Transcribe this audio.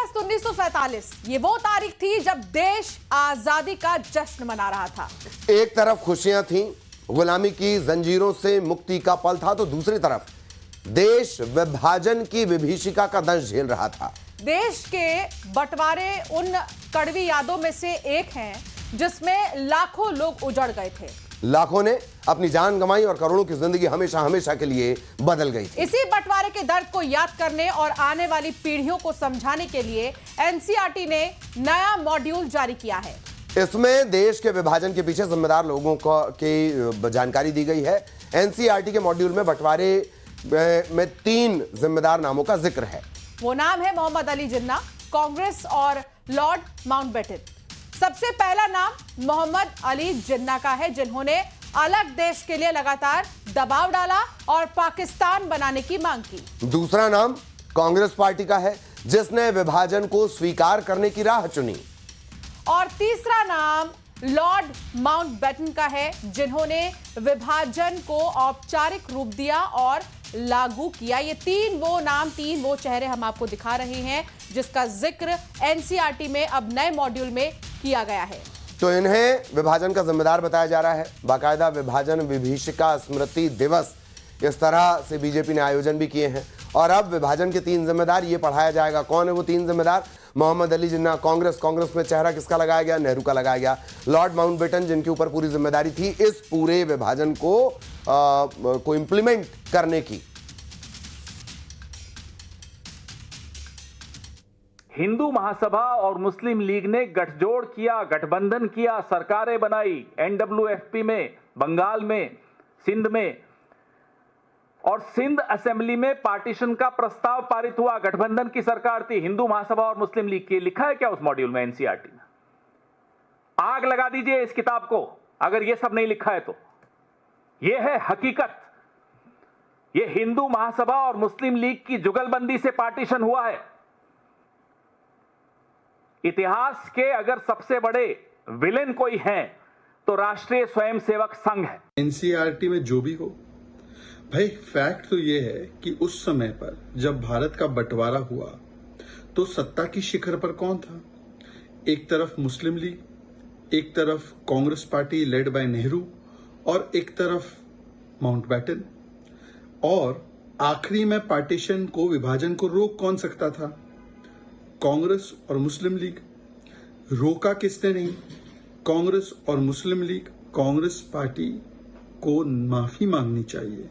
अगस्त 1947 ये वो तारीख थी जब देश आजादी का जश्न मना रहा था। एक तरफ खुशियां थीं, गुलामी की जंजीरों से मुक्ति का पल था, तो दूसरी तरफ देश विभाजन की विभीषिका का दंश झेल रहा था। देश के बंटवारे उन कड़वी यादों में से एक हैं जिसमें लाखों लोग उजड़ गए थे। लाखों ने अपनी जान गंवाई और करोड़ों की जिंदगी हमेशा हमेशा के लिए बदल गई थी। इसी बंटवारे के दर्द को याद करने और आने वाली पीढ़ियों को समझाने के लिए एनसीईआरटी ने नया मॉड्यूल जारी किया है। इसमें देश के विभाजन के पीछे जिम्मेदार लोगों की जानकारी दी गई है। एनसीईआरटी के मॉड्यूल में बंटवारे में 3 जिम्मेदार नामों का जिक्र है। वो नाम है मोहम्मद अली जिन्ना, कांग्रेस और लॉर्ड माउंटबेटन। सबसे पहला नाम मोहम्मद अली जिन्ना का है, जिन्होंने अलग देश के लिए लगातार दबाव डाला और पाकिस्तान बनाने की मांग की। दूसरा नाम कांग्रेस पार्टी का है, जिसने विभाजन को स्वीकार करने की राह चुनी। और तीसरा नाम लॉर्ड माउंटबेटन का है, जिन्होंने विभाजन को औपचारिक रूप दिया और लागू किया। ये 3 वो चेहरे हम आपको दिखा रहे हैं, जिसका जिक्र एनसीईआरटी में अब नए मॉड्यूल में किया गया है। तो इन्हें विभाजन का जिम्मेदार बताया जा रहा है। बाकायदा विभाजन विभीषिका स्मृति दिवस इस तरह से बीजेपी ने आयोजन भी किए हैं। और अब विभाजन के 3 जिम्मेदार ये पढ़ाया जाएगा। कौन है वो 3 जिम्मेदार? मोहम्मद अली जिन्ना कांग्रेस में चेहरा किसका लगाया गया? नेहरू का लगाया गया। लॉर्ड माउंटबेटन, जिनके ऊपर पूरी जिम्मेदारी थी इस पूरे विभाजन को इंप्लीमेंट करने की। हिंदू महासभा और मुस्लिम लीग ने गठजोड़ किया, गठबंधन किया, सरकारें बनाई। एनडब्ल्यूएफपी में, बंगाल में, सिंध में, और सिंध असेंबली में पार्टीशन का प्रस्ताव पारित हुआ। गठबंधन की सरकार थी हिंदू महासभा और मुस्लिम लीग की। लिखा है क्या उस मॉड्यूल में एनसीईआरटी ने? आग लगा दीजिए इस किताब को अगर यह सब नहीं लिखा है तो। यह है हकीकत। यह हिंदू महासभा और मुस्लिम लीग की जुगलबंदी से पार्टीशन हुआ है। इतिहास के अगर सबसे बड़े विलेन कोई हैं तो राष्ट्रीय स्वयंसेवक संघ है। एनसीईआरटी में जो भी हो भाई, फैक्ट तो ये है कि उस समय पर जब भारत का बंटवारा हुआ तो सत्ता की शिखर पर कौन था? एक तरफ मुस्लिम लीग, एक तरफ Congress party led by Nehru और एक तरफ माउंटबेटन। और आखिरी में पार्टीशन को, विभाजन को रोक कौन सकता था? कांग्रेस और मुस्लिम लीग। रोका किसने नहीं? कांग्रेस और मुस्लिम लीग। कांग्रेस पार्टी को माफी मांगनी चाहिए।